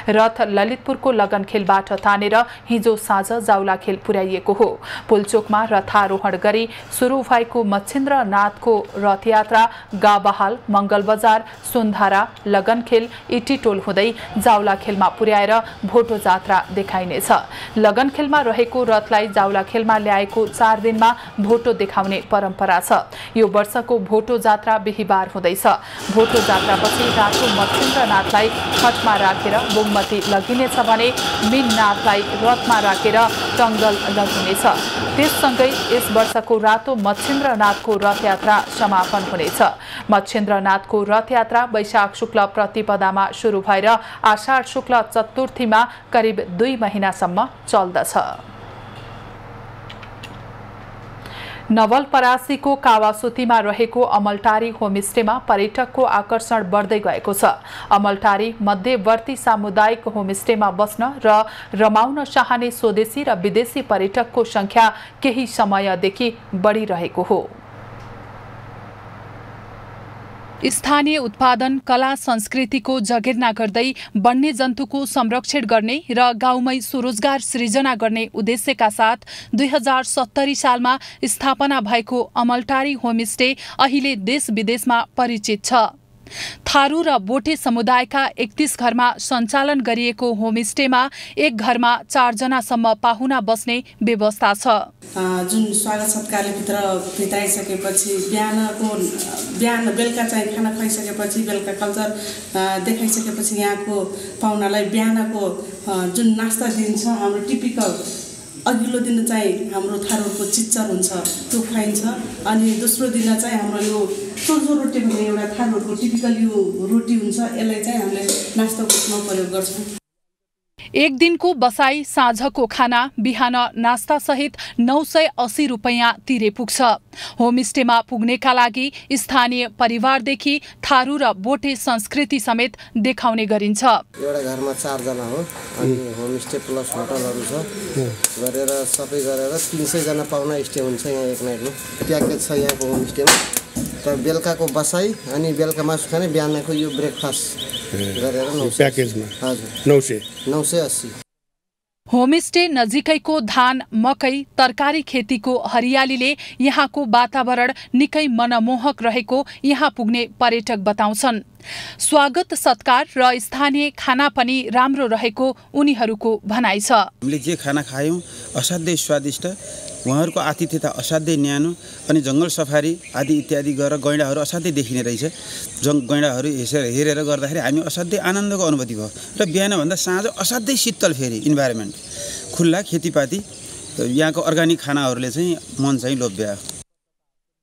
रथ ललितपुरको लगनखेलबाट तानेर हिजो साँझ जाउलाखेल पुर्याइएको हो। पुलचोकमा रथारोहण गरी सुरु भएको मच्छिन्द्रनाथको रथयात्रा गाबहाल, मंगलबजार, सुन्धारा, लगनखेल, इटीटोल हुँदै जाउलाखेलमा पुर्याएर भोटो जात्रा देखाइनेछ। लगनखेलमा रहेको रथलाई जाउलाखेलमा ल्याएको 4 दिनमा भोटो देखाउने परम्परा छ। यो वर्षको भोटो जात्रा बिहीबार हुँदैछ। भोटो जात्रापछि रातो मच्छिन्द्रनाथलाई खटमा राखेर बोमती लगिनेछ भने मीननाथलाई रथमा राखेर टङ्गल लगिनेछ। त्यससँगै यस वर्षको रातो मच्छिन्द्रनाथको रथयात्रा समापन हुनेछ। मच्छिन्द्रनाथको रथयात्रा वैशाख शुक्ल प्रतिपदामा सुरु भएर आषाढ शुक्ल चतुर्थीमा करिब 2 महिनासम्म चल्दछ। नवलपरासीको कावासुतीमा रहेको अमलटारी होमस्टेमा पर्यटकको आकर्षण बढ्दै गएको छ। अमलटारी मध्यवर्ती सामुदायिक होमस्टेमा बस्न र रमाउन चाहने स्वदेशी र विदेशी पर्यटकको संख्या केही समयदेखि बढिरहेको हो। स्थानीय उत्पादन कला संस्कृतिको जगेर्ना गर्दै वन्यजन्तुको संरक्षण गर्ने र गाउँमै स्वरोजगार सृजना गर्ने उद्देश्यका साथ 2070 सालमा स्थापना भएको अमलटारी होमस्टे अहिले देश विदेशमा परिचित छ। थारू र बोटे समुदायका 31 घरमा सञ्चालन गरिएको होमस्टेमा एक घरमा 4 जनासम्म पाहुना बस्ने व्यवस्था छ। जुन स्वागत सत्कारले भित्र भित्राइसकेपछि बिहान बेलुका चाहिँ खाना खाइसकेपछि बेलुका कल्चर देखाइसकेपछि यहाँको पाहुनालाई बिहानको जुन नास्ता दिन्छ हाम्रो टिपिकल अघिल्लो दिन चाहिँ हाम्रो थारूको चिच्चर हुन्छ त्यो खाइन्छ अनि दोस्रो दिन चाहिँ हाम्रो यो सोझो रोटी भन्ने एउटा थारूको टिपिकल यो रोटी हुन्छ यसलाई चाहिँ हामीले नास्ताको रूपमा प्रयोग गर्छौँ। एक दिनको बसाई साँझको खाना बिहान नास्ता सहित 980 रुपैयाँ तिरे पुग्छ। होमस्टेमा पुग्नेका लागि स्थानीय परिवारदेखि थारू र बोटे संस्कृति समेत देखाउने गरिन्छ। एउटा घरमा 4 जना हो अनि होमस्टे प्लस होटलहरु छ गरेर सबै गरेर 300 जना पाहुना स्टे हुन्छ यहाँ एक नाइटमा। प्याकेज छ यहाँको होमस्टेमा। त बेलुकाको बसाई अनि बेलुका मासु खाने बिहानको यो ब्रेकफास्ट गरेर 900 प्याकेजमा हजुर 980। होमस्टे नजिकैको धान मकै तरकारी खेतीको हरियालीले यहाँको वातावरण निकै मनमोहक रहेको यहाँ पुग्ने पर्यटक बताउँछन्। स्वागत सत्कार र स्थानीय खाना पनि राम्रो रहेको उनीहरूको भनाइ छ। हामीले जे खाना खायौं असाध्यै स्वादिष्ट, उहाँहरूको आतिथ्यता असाध्यै न्यानो अनि जंगल सफारी आदि इत्यादि गरेर गैंडाहरू असाध्यै देखिने रहेछ। गैंडाहरू हेरेर गर्दाखेरि हामी असाध्यै आनन्दको अनुभूति भयो र बिहानभन्दा साँझ असाध्यै शीतल फेरि इन्भाइरोमेन्ट खुल्ला खेतीपाती यहाँको अर्गानिक खानाहरूले चाहिँ मन चाहिँ लोभ्या।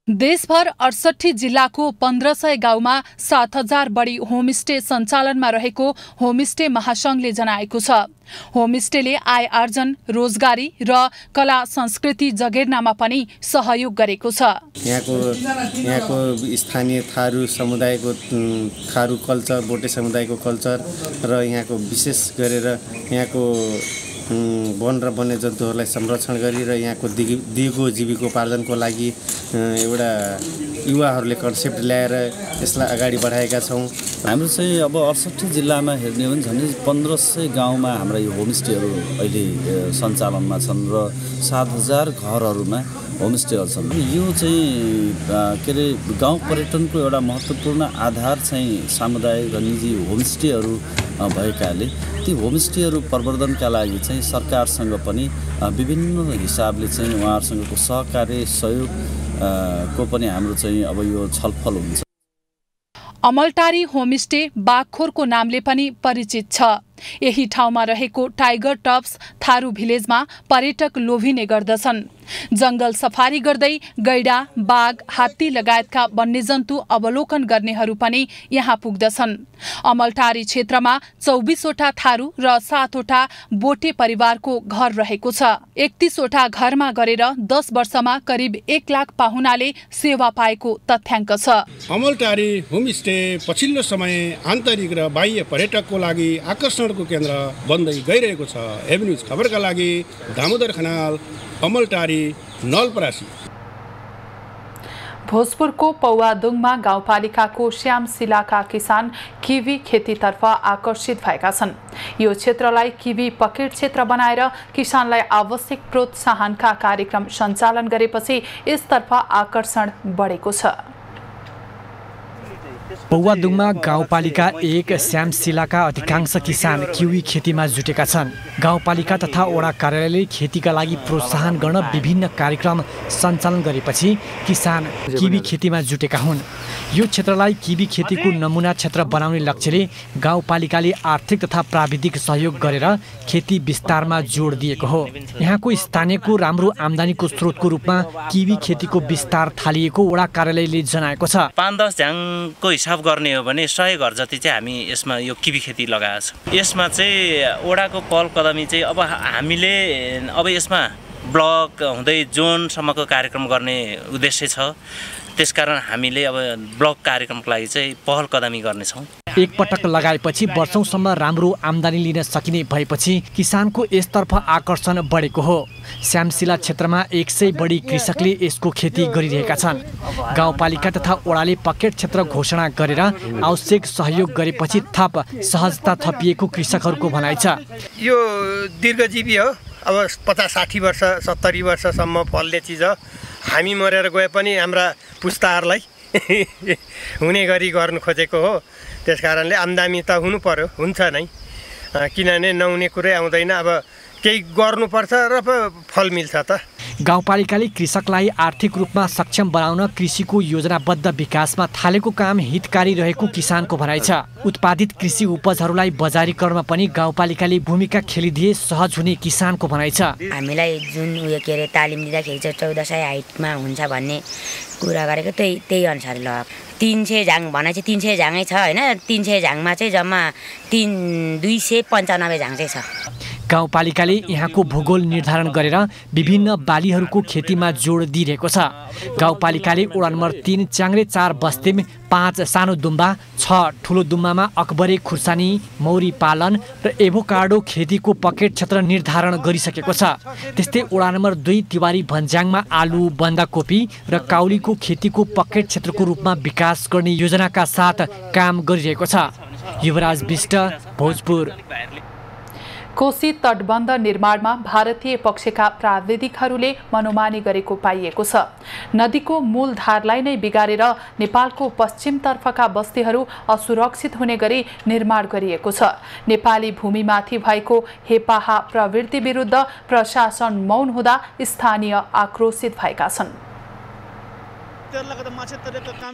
देशभर 68 जिल्लाको 1500 गाउँमा 7000 बढी होमस्टे सञ्चालनमा रहेको होमस्टे महासंघले जनाएको छ। होमस्टेले आय आर्जन, रोजगारी र कला संस्कृति जगेर्नामा पनि सहयोग गरेको छ। यहाँको स्थानीय थारू समुदायको थारू कल्चर, बोटे समुदायको कल्चर र यहाँको विशेष गरेर यहाँको वन र वन्यजन्तुहरूलाई संरक्षण गरी र यहाँको दिगो जीविकोपार्जनको लागि एउटा युवाहरूले कन्सेप्ट ल्याएर यसलाई अगाडि बढाएका छौँ। हाम्रो चाहिँ अब 68 जिल्लामा हेर्ने हो भने झन्डै 1500 गाउँमा हाम्रा यो होमस्टेहरू अहिले सञ्चालनमा छन् र 7000 घरहरूमा होमस्टेहरू छन्। यो चाहिँ के अरे गाउँ पर्यटनको एउटा महत्त्वपूर्ण आधार चाहिँ सामुदायिक र निजी होमस्टेहरू भएकाले ती होमस्टेहरू प्रवर्धनका लागि चाहिँ सरकारसँग पनि विभिन्न हिसाबले चाहिँ उहाँहरूसँगको सहकार्य सहयोग को पनि हाम्रो चाहिँ अब यो छलफल हुन्छ। अमलटारी होमस्टे बागखोरको नामले पनि परिचित छ। यही ठाउँमा रहेको टाइगर टप्स थारू भिलेजमा पर्यटक लोभिने गर्दछन्। जंगल सफारी गर्दै गैडा, बाघ, हात्ती लगायतका वन्यजन्तु अवलोकन गर्नेहरू पनि यहाँ पुग्दछन्। अमलटारी क्षेत्रमा 24 वटा थारू र 7 वटा बोटे परिवारको घर रहेको छ। 31 वटा घरमा गरेर 10 वर्षमा करिब 1 लाख पाहुनाले सेवा पाएको तथ्याङ्क छ। अमलटारी होमस्टे पछिल्लो समय आन्तरिक र बाह्य पर्यटकको लागि आकर्षणको केन्द्र बन्दै गइरहेको छ। एभिन्यूज खबरका लागि दामोदर खनाल, अमलटारी, नवलपरासी। भोजपुरको पौवादुङमा गाउँपालिकाको श्यामशिलाका किसान किवी खेतीतर्फ आकर्षित भएका छन्। यो क्षेत्रलाई किवी पकेट क्षेत्र बनाएर किसानलाई आवश्यक प्रोत्साहनका कार्यक्रम सञ्चालन गरेपछि यसतर्फ आकर्षण बढेको छ। पौवादुङमा गाउँपालिका 1 श्यामशिलाका अधिकांश किसान किवी खेतीमा जुटेका छन्। गाउँपालिका तथा वडा कार्यालयले खेतीका लागि प्रोत्साहन गर्न विभिन्न कार्यक्रम सञ्चालन गरेपछि किसान किवी खेतीमा जुटेका हुन्। यो क्षेत्रलाई किवी खेतीको नमुना क्षेत्र बनाउने लक्ष्यले गाउँपालिकाले आर्थिक तथा प्राविधिक सहयोग गरेर खेती विस्तारमा जोड दिएको हो। यहाँको स्थानीयको राम्रो आम्दानीको स्रोतको रूपमा किवी खेतीको विस्तार थालिएको वडा कार्यालयले जनाएको छ। 5-10 झ्याङको हिसाब गर्ने हो भने 100 घर जति चाहिँ हामी यसमा यो किवी खेती लगाएको छौँ। यसमा चाहिँ वडाको पहल कदमी चाहिँ अब हामीले अब यसमा ब्लक हुँदै जोनसम्मको कार्यक्रम गर्ने उद्देश्य छ। त्यसकारण हामीले अब ब्लक कार्यक्रमको लागि चाहिँ पहल कदमी गर्नेछौँ। एकपटक लगाएपछि वर्षौंसम्म राम्रो आम्दानी लिन सकिने भएपछि किसानको यसतर्फ आकर्षण बढेको हो। श्यामशिला क्षेत्रमा 100 बढी कृषकले यसको खेती गरिरहेका छन्। गाउँपालिका तथा वडाले पकेट क्षेत्र घोषणा गरेर आवश्यक सहयोग गरेपछि थप सहजता थपिएको कृषकहरूको भनाइ छ। यो दीर्घजीवी हो, अब 50-60 वर्ष 70 वर्षसम्म फल्ने चिज हो। हामी मरेर गए पनि हाम्रा पुस्ताहरूलाई हुने गरी गर्नु खोजेको हो। त्यस कारणले आम्दानी त हुनु पर्यो, हुन्छ नै, किनभने नहुने कुरै आउँदैन। अब केही गर्नुपर्छ र फल मिल्छ त। गाउँपालिकाले कृषकलाई आर्थिक रूपमा सक्षम बनाउन कृषिको योजनाबद्ध विकासमा थालेको काम हितकारी रहेको किसानको भनाइ छ। उत्पादित कृषि उपजहरूलाई बजारीकरणमा पनि गाउँपालिकाले भूमिका खेलिदिए सहज हुने किसानको भनाइ छ। हामीलाई जुन उयो के अरे तालिम दिँदाखेरि चाहिँ 1400 हाइटमा हुन्छ भन्ने कुरा गरेको त्यही अनुसार ल 300 झाङ भनाइ चाहिँ 300 झाङै छ होइन। 300 झाङमा चाहिँ जम्मा 295 झाङ चाहिँ छ। गाउँपालिकाले यहाँको भूगोल निर्धारण गरेर विभिन्न बालीहरूको खेतीमा जोड दिइरहेको छ। गाउँपालिकाले वडा नम्बर 3 च्याङ्रे 4 बस्तीम 5 सानो दुम्बा 6 ठुलो दुम्बामा अकबरे खुर्सानी मौरी पालन र एभोकाडो खेतीको पकेट क्षेत्र निर्धारण गरिसकेको छ। त्यस्तै वडा नम्बर 2 तिवारी भन्ज्याङमा आलु बन्दाकोपी र काउलीको खेतीको पकेट क्षेत्रको रूपमा विकास गर्ने योजनाका साथ काम गरिरहेको छ। युवराज विष्ट, भोजपुर। कोशी तटबन्ध निर्माणमा भारतीय पक्षका प्राविधिकहरूले मनोमानी गरेको पाइएको छ। नदीको मूल धारलाई नै बिगारेर नेपालको पश्चिमतर्फका बस्तीहरू असुरक्षित हुने गरी निर्माण गरिएको छ। नेपाली भूमिमाथि भएको हेपाहा प्रवृत्ति विरुद्ध प्रशासन मौन हुँदा स्थानीय आक्रोशित भएका छन्।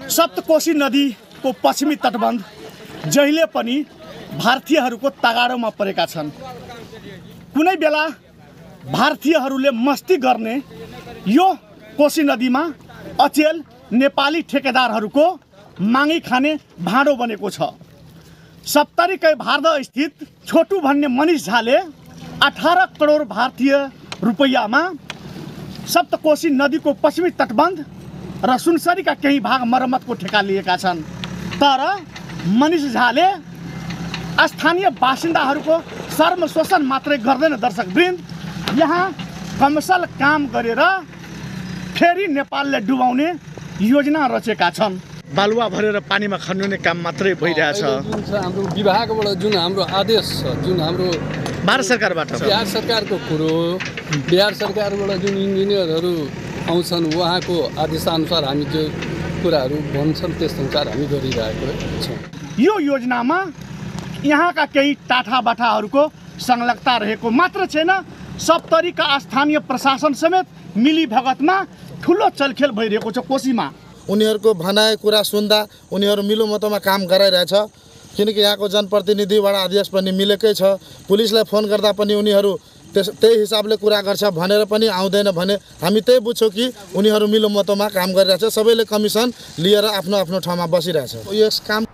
सप्तकोशी नदीको पश्चिमी तटबन्ध जहिले पनि भारतीयहरूको तगारोमा परेका छन्। कुनै बेला भारतीयहरूले मस्ती गर्ने यो कोशी नदीमा अचेल नेपाली ठेकेदारहरूको मागी खाने भाँडो बनेको छ। सप्तरीकै भारदा स्थित छोटू भन्ने मनिष झाले 18 करोड भारतीय रुपैयाँमा सप्तकोशी नदीको पश्चिमी तटबन्ध र सुनसरीका केही भाग मर्मतको ठेका लिएका छन्। तर मनिष झाले स्थानीय बासिन्दाहरूको शर्म शोषण मात्रै गर्दैन। दर्शकवृन्द, यहाँ कमसल काम गरेर फेरि नेपाललाई डुबाउने योजना रचेका छन्। बालुवा भरेर पानीमा खन्ने काम मात्रै भइरहेछ। जुन छ हाम्रो विभागबाट जुन हाम्रो आदेश छ, जुन हाम्रो भारत सरकारबाट बिहार सरकारको कुरो, बिहार सरकारबाट जुन इन्जिनियरहरू आउँछन् उहाँको आदेशअनुसार हामी जो कुराहरू भन्छन् त्यसअनुसार हामी गरिरहेको छौँ। यो योजनामा यहाँका केही टाठाबाठाहरूको संलग्नता रहेको मात्र छैन, सप्तरीका स्थानीय प्रशासन समेत मिलीभगतमा ठुलो चलखेल भइरहेको छ। कोशीमा उनीहरूको भनाइ कुरा सुन्दा उनीहरू मिलोमतोमा काम गराइरहेछ। किनकि यहाँको जनप्रतिनिधिबाट आदेश पनि मिलेकै छ। पुलिसलाई फोन गर्दा पनि उनीहरू त्यही हिसाबले कुरा गर्छ भनेर पनि आउँदैन भने हामी त्यही बुझ्छौँ कि उनीहरू मिलोमतोमा काम गरिरहेछ। सबैले कमिसन लिएर आफ्नो आफ्नो ठाउँमा बसिरहेछ। यस काम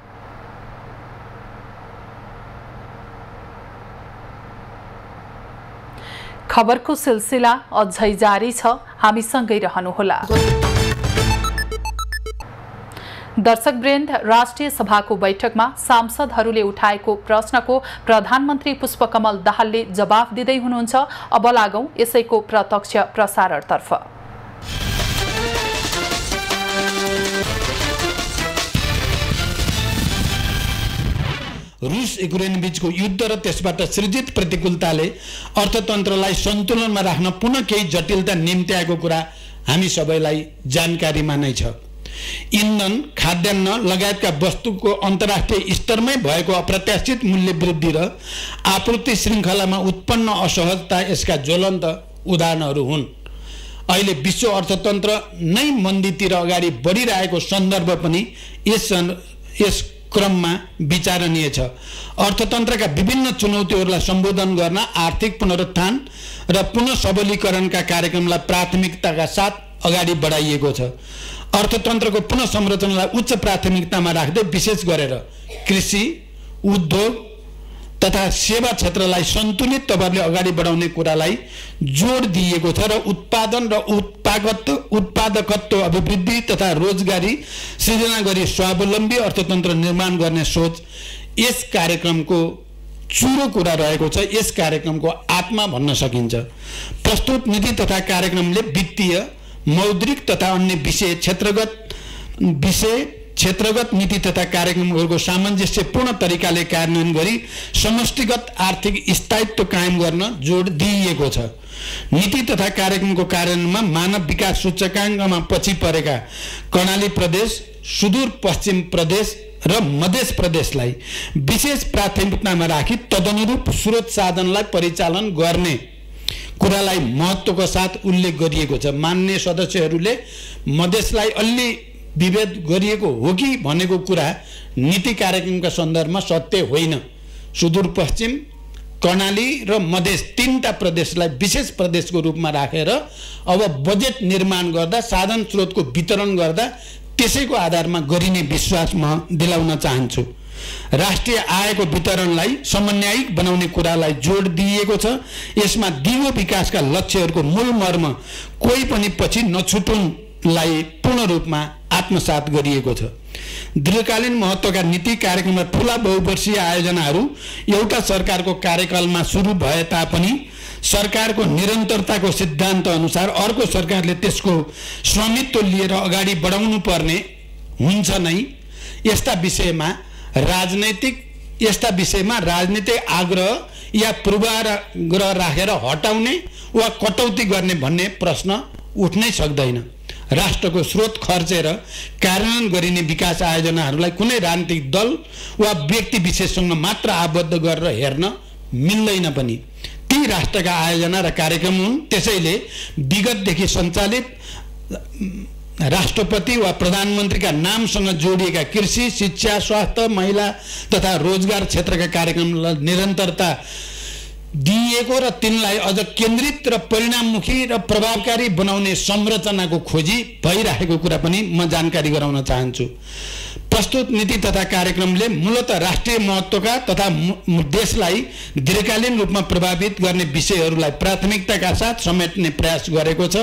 खबरको सिलसिला अझै जारी छ, हामीसँगै रहनुहोला। दर्शकवृन्द, राष्ट्रिय सभाको बैठकमा सांसदहरूले उठाएको प्रश्नको प्रधानमन्त्री पुष्पकमल दाहालले जवाफ दिँदै हुनुहुन्छ। अब लागौं यसैको प्रत्यक्ष प्रसारणतर्फ। रुस युक्रेन बीचको युद्ध र त्यसबाट सृजित प्रतिकूलताले अर्थतन्त्रलाई सन्तुलनमा राख्न पुनः केही जटिलता निम्त्याएको कुरा हामी सबैलाई जानकारीमा नै छ। इन्धन, खाद्यान्न लगायतका वस्तुको अन्तर्राष्ट्रिय स्तरमै भएको अप्रत्याशित मूल्य वृद्धि र आपूर्ति श्रृङ्खलामा उत्पन्न असहजता यसका ज्वलन्त उदाहरणहरू हुन्। अहिले विश्व अर्थतन्त्र नै मन्दीतिर अगाडि बढिरहेको सन्दर्भ पनि यस क्रममा विचारणीय छ। अर्थतन्त्रका विभिन्न चुनौतीहरूलाई सम्बोधन गर्न आर्थिक पुनरुत्थान र पुनः सबलीकरणका कार्यक्रमलाई प्राथमिकताका साथ अगाडि बढाइएको छ। अर्थतन्त्रको पुनः संरचनालाई उच्च प्राथमिकतामा राख्दै विशेष गरेर कृषि, उद्योग तथा सेवा क्षेत्रलाई सन्तुलित तवरले अगाडि बढाउने कुरालाई जोड दिएको छ र उत्पादन र उत्पादकत्व अभिवृद्धि तथा रोजगारी सृजना गरी स्वावलम्बी अर्थतन्त्र निर्माण गर्ने सोच यस कार्यक्रमको चुरो कुरा रहेको छ। यस कार्यक्रमको आत्मा भन्न सकिन्छ। प्रस्तुत नीति तथा कार्यक्रमले वित्तीय, मौद्रिक तथा अन्य क्षेत्रगत नीति तथा कार्यक्रमहरूको सामञ्जस्यपूर्ण तरिकाले कार्यान्वयन गरी समष्टिगत आर्थिक स्थायित्व कायम गर्न जोड दिइएको छ। नीति तथा कार्यक्रमको कार्यान्वयनमा मानव विकास सूचकाङ्कमा पछि परेका कर्णाली प्रदेश, सुदूरपश्चिम प्रदेश र मध्य प्रदेशलाई विशेष प्राथमिकतामा राखी तदनुरूप स्रोत साधनलाई परिचालन गर्ने कुरालाई महत्त्वको साथ उल्लेख गरिएको छ। मान्य सदस्यहरूले मधेसलाई अलि विभेद गरिएको हो कि भनेको कुरा नीति कार्यक्रमका सन्दर्भमा सत्य होइन। सुदूरपश्चिम, कर्णाली र मधेस तीनटा प्रदेशलाई विशेष प्रदेशको रूपमा राखेर अब बजेट निर्माण गर्दा, साधन स्रोतको वितरण गर्दा त्यसैको आधारमा गरिने विश्वास म दिलाउन चाहन्छु। राष्ट्रिय आयको वितरणलाई समन्वयिक बनाउने कुरालाई जोड दिइएको छ। यसमा दिगो विकासका लक्ष्यहरूको मूल मर्म कोही पनि पछि नछुटुनलाई पूर्ण रूपमा आत्मसात गरिएको छ। दीर्घकालीन महत्त्वका नीति कार्यक्रम र ठूला बहुवर्षीय आयोजनाहरू एउटा सरकारको कार्यकालमा सुरु भए तापनि सरकारको निरन्तरताको सिद्धान्त अनुसार अर्को सरकारले त्यसको स्वामित्व लिएर अगाडि बढाउनु पर्ने हुन्छ नै। यस्ता विषयमा राजनीतिक आग्रह या पूर्वाग्रह राखेर हटाउने वा कटौती गर्ने भन्ने प्रश्न उठ्नै सक्दैन। राष्ट्रको स्रोत खर्चेर कार्यान्वयन गरिने विकास आयोजनाहरूलाई कुनै राजनीतिक दल वा व्यक्ति विशेषसँग मात्र आबद्ध गरेर हेर्न मिल्दैन पनि। ती राष्ट्रका आयोजना र कार्यक्रम हुन्। त्यसैले विगतदेखि सञ्चालित राष्ट्रपति वा प्रधानमन्त्रीका नामसँग जोडिएका कृषि, शिक्षा, स्वास्थ्य, महिला तथा रोजगार क्षेत्रका कार्यक्रमलाई निरन्तरता दिइएको र तिनलाई अझ केन्द्रित र परिणाममुखी र प्रभावकारी बनाउने संरचनाको खोजी भइरहेको कुरा पनि म जानकारी गराउन चाहन्छु। प्रस्तुत नीति तथा कार्यक्रमले मूलतः राष्ट्रिय महत्त्वका तथा देशलाई दीर्घकालीन रूपमा प्रभावित गर्ने विषयहरूलाई प्राथमिकताका साथ समेट्ने प्रयास गरेको छ।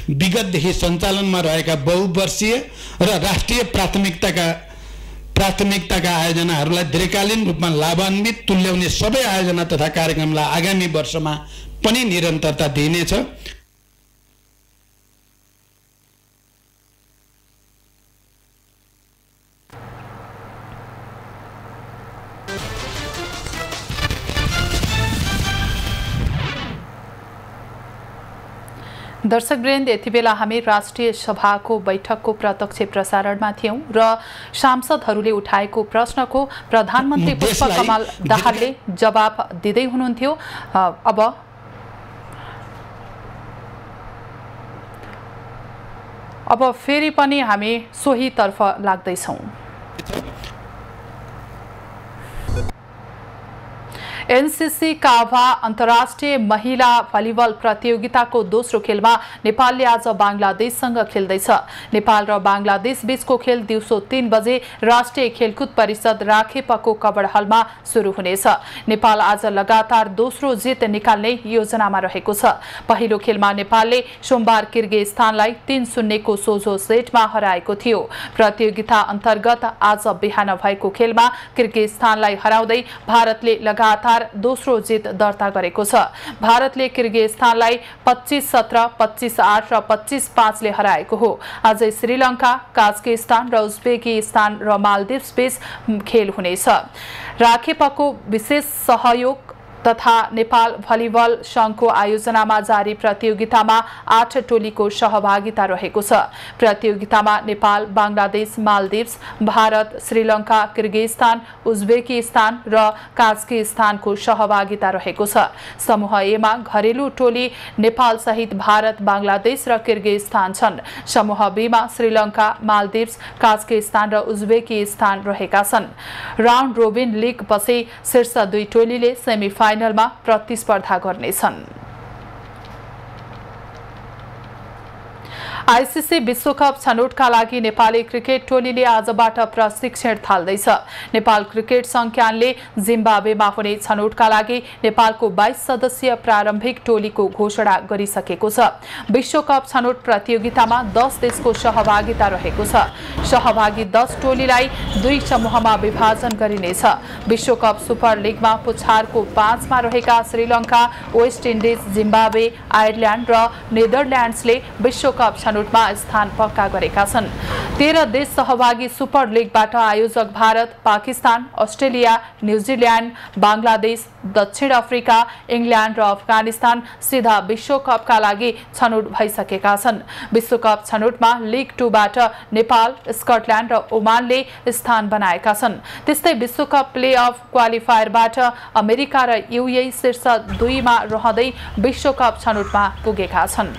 विगतदेखि सञ्चालनमा रहेका बहुवर्षीय र राष्ट्रिय प्राथमिकताका आयोजनाहरूलाई दीर्घकालीन रूपमा लाभान्वित तुल्याउने सबै आयोजना तथा कार्यक्रमलाई आगामी वर्षमा पनि निरन्तरता दिइनेछ। दर्शकवृन्द, यति बेला हामी राष्ट्रिय सभाको बैठकको प्रत्यक्ष प्रसारणमा थियौं र सांसदहरूले उठाएको प्रश्नको प्रधानमन्त्री पुष्पकमल दाहालले जवाब दिँदै हुनुहुन्थ्यो। अब फेरि पनि हामी सोही तर्फ लाग्दैछौं। एनसीसी काभा अन्तर्राष्ट्रिय महिला भलिबल प्रतियोगिताको दोस्रो खेलमा नेपालले आज बांग्लादेशसँग खेल्दैछ। नेपाल र बांग्लादेश बीचको खेल दिउँसो 3 बजे राष्ट्रिय खेलकुद परिषद राखेपको कबड हलमा सुरु हुनेछ। नेपाल आज लगातार दोस्रो जित निकाल्ने योजनामा रहेको छ। पहिलो खेलमा नेपालले सोमबार किर्गिस्तानलाई 3-0 को सोझो सेटमा हराएको थियो। प्रतियोगिता अन्तर्गत आज बिहान भएको खेलमा किर्गिस्तानलाई हराउँदै भारतले लगातार दोस्रो जित दर्ता गरेको छ। भारतले किर्गिस्तानलाई 25-17, 25-8 र 25-5 ले हराएको हो। आज श्रीलङ्का, काजाकिस्तान र उज्बेकिस्तान र मालदिव्स बीच खेल हुनेछ। राखेपको विशेष सहयोग तथा नेपाल भलिबल संघको आयोजनामा जारी प्रतियोगितामा 8 टोलीको सहभागिता रहेको छ। प्रतियोगितामा Nepal, Bangladesh, Maldives, Bharat, Sri Lanka, Kyrgyzstan, Uzbekistan र काजाकिस्तानको सहभागिता रहेको छ। समूह ए मा घरेलु टोली नेपाल सहित भारत, बांग्लादेश र किर्गिस्तान छन्। समूह बी मा श्रीलङ्का, मालदिव्स, काजाकिस्तान र उज्बेकिस्तान रहेका छन्। राउन्ड रोबिन लीग पछि शीर्ष 2 टोलीले सेमिफाइनलमा प्रतिस्पर्धा गर्नेछन्। आईसीसी विश्वकप छनौटका लागि नेपाली क्रिकेट टोलीले आजबाट प्रशिक्षण थाल्दैछ। नेपाल क्रिकेट संज्ञानले जिम्बाब्वेमा हुने छनौटका लागि नेपालको 22 सदस्यीय प्रारम्भिक टोलीको घोषणा गरिसकेको छ। विश्वकप छनौट प्रतियोगितामा 10 देशको सहभागिता रहेको छ। सहभागी 10 टोलीलाई 2 समूहमा विभाजन गरिनेछ। विश्वकप सुपर लिगमा पुछारको 5 मा रहेका Sri Lanka, West Indies, Zimbabwe, Ireland र नेदरल्यान्ड्सले विश्वकप छनौटमा स्थान पक्का गरेका छन्। 13 देश सहभागी सुपर लिगबाट आयोजक भारत, पाकिस्तान, अस्ट्रेलिया, न्युजिल्यान्ड, बांग्लादेश, दक्षिण अफ्रिका, इङ्ल्यान्ड र अफगानिस्तान सिधा विश्वकपका लागि छनौट भइसकेका छन्। विश्वकप छनौटमा लिग 2 बाट नेपाल, स्कटल्यान्ड र ओमानले स्थान बनाएका छन्। त्यस्तै विश्वकप प्लेअफ क्वालिफायरबाट अमेरिका र युएई शीर्ष 2 मा रहँदै विश्वकप छनौटमा पुगेका छन्।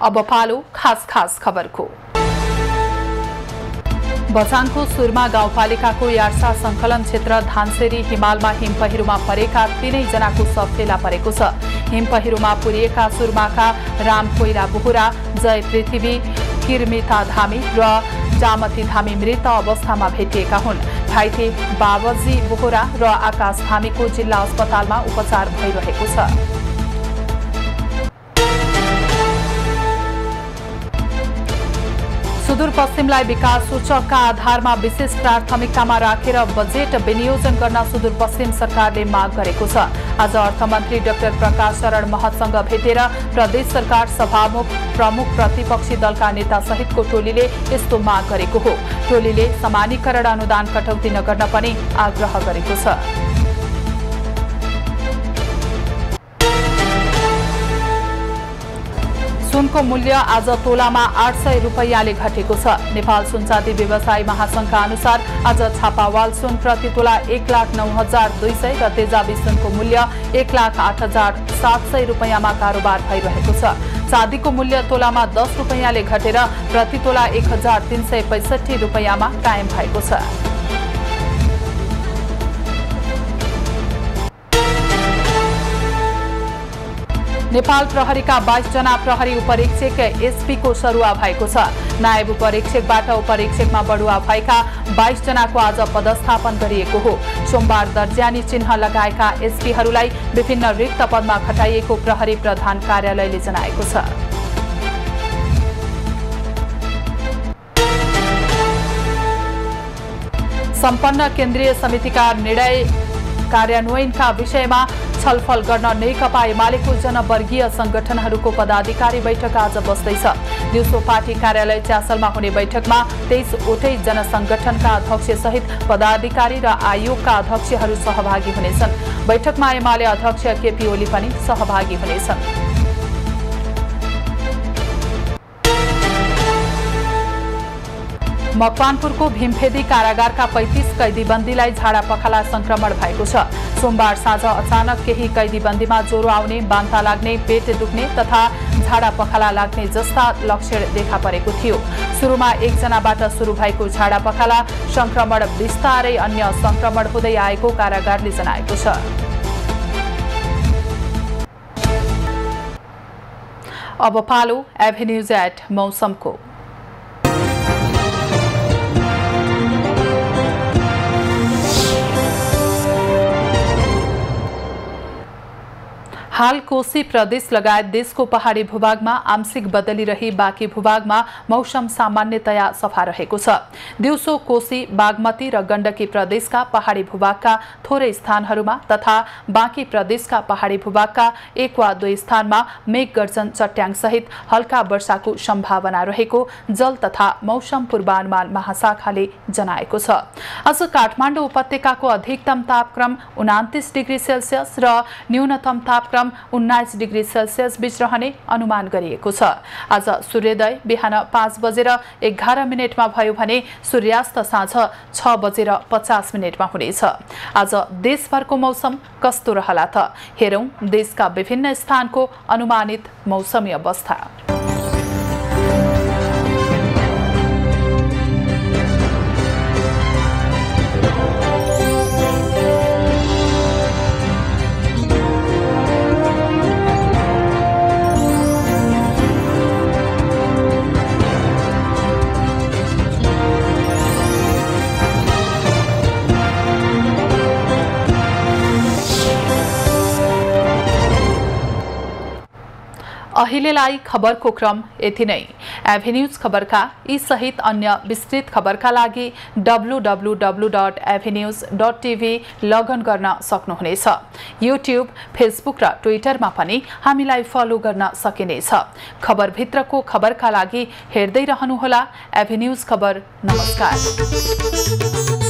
अब पालो खास खबरको। बझाङको सुरमा गाउँपालिकाको यार्सा संकलन क्षेत्र धानसेरी हिमालमा हिमपहिरोमा परेका 3 जनाको शव फेला परेको छ। हिमपहिरोमा पुरिएका सुरमाका राम कोइरा बोहरा, जय पृथ्वी, किर्मिता धामी र जामती धामी मृत अवस्थामा भेटिएका हुन्। घाइते बाबजी बोहरा र आकाश धामीको जिल्ला अस्पतालमा उपचार भइरहेको छ। सुदूरपश्चिमलाई विकास सूचकका आधारमा विशेष प्राथमिकतामा राखेर बजेट विनियोजन गर्न सुदूरपश्चिम सरकारले माग गरेको छ। आज अर्थमन्त्री डाक्टर प्रकाश शरण महतसँग भेटेर प्रदेश सरकार सभामुख, प्रमुख प्रतिपक्षी दलका नेता सहितको टोलीले यस्तो माग गरेको हो। टोलीले समानीकरण अनुदान कटौती नगर्न पनि आग्रह गरेको छ। सुनको मूल्य आज तोलामा 800 रुपैयाँले घटेको छ। नेपाल सुनचाँदी व्यवसायी महासंघका अनुसार आज छापावाल सुन प्रति तोला 1,09,200 र तेजाबी सुनको मूल्य 1,08,700 रुपैयाँमा कारोबार भइरहेको छ। चाँदीको मूल्य तोलामा 10 रुपैयाँले घटेर प्रति तोला 1,365 रुपैयाँमा कायम भएको छ। नेपाल प्रहरीका 22 जना प्रहरी उपरीक्षक एसपीको सरुवा भएको छ। नायब उपरीक्षकबाट उपरीक्षकमा बढुवा भएका 22 जनाको आज पदस्थापन गरिएको हो। सोमबार दर्जानी चिन्ह लगाएका एसपीहरूलाई विभिन्न रिक्त पदमा खटाइएको प्रहरी प्रधान कार्यालयले जनाएको छ। सम्पन्न केन्द्रीय समितिका निर्णय कार्यान्वयनका विषयमा छलफल गर्न नेकपा एमालेको जनवर्गीय संगठनहरूको पदाधिकारी बैठक आज बस्दैछ। दिउँसो पार्टी कार्यालय च्यासलमा हुने बैठकमा 23 वटै जनसंगठनका अध्यक्ष सहित पदाधिकारी र आयोगका अध्यक्षहरू सहभागी हुनेछन्। बैठकमा एमाले अध्यक्ष केपी ओली पनि सहभागी हुनेछन्। मकवानपुरको भीमफेदी कारागारका 35 कैदीबन्दीलाई झाडापखाला संक्रमण भएको छ। सोमबार साँझ अचानक केही कैदीबन्दीमा ज्वरो आउने, बान्ता लाग्ने, पेट दुख्ने तथा झाडापखाला लाग्ने जस्ता लक्षण देखा परेको थियो। सुरुमा 1 जनाबाट सुरु भएको झाडापखाला संक्रमण बिस्तारै अन्य संक्रमण हुँदै आएको कारागारले जनाएको छ। अब पालो एभेन्यूज एट मौसमको। हाल कोशी प्रदेश लगायत देशको पहाडी भूभागमा आंशिक बदली रही बाँकी भूभागमा मौसम सामान्यतया सफा रहेको छ। दिउँसो कोशी, बागमती र गण्डकी प्रदेशका पहाडी भूभागका थोरै स्थानहरूमा तथा बाँकी प्रदेशका पहाडी भूभागका 1 वा 2 स्थानमा मेघ गर्जन चट्याङ सहित हल्का वर्षाको सम्भावना रहेको जल तथा मौसम पूर्वानुमान महाशाखाले जनाएको छ। आज काठमाडौँ उपत्यकाको अधिकतम तापक्रम 29 डिग्री सेल्सियस र न्यूनतम तापक्रम 19 डिग्री सेल्सियस बीच रहने अनुमान गरिएको छ। आज सूर्योदय बिहान 5 बजेर 11 मिनेटमा भयो भने सूर्यास्त साँझ 6 बजेर 50 मिनेटमा हुनेछ। आज देशभरको मौसम कस्तो रहला त हेरौं देशका विभिन्न स्थानको अनुमानित मौसमी अवस्था। अहिलेलाई खबरको क्रम यति नै। एभेन्यूज खबरका यी सहित अन्य विस्तृत खबरका लागि www.avenews.tv लगइन गर्न सक्नुहुनेछ। युट्युब, फेसबुक र ट्विटरमा पनि हामीलाई फलो गर्न सकिनेछ। खबरभित्रको खबरका लागि हेर्दै रहनुहोला एभेन्यूज खबर। नमस्कार।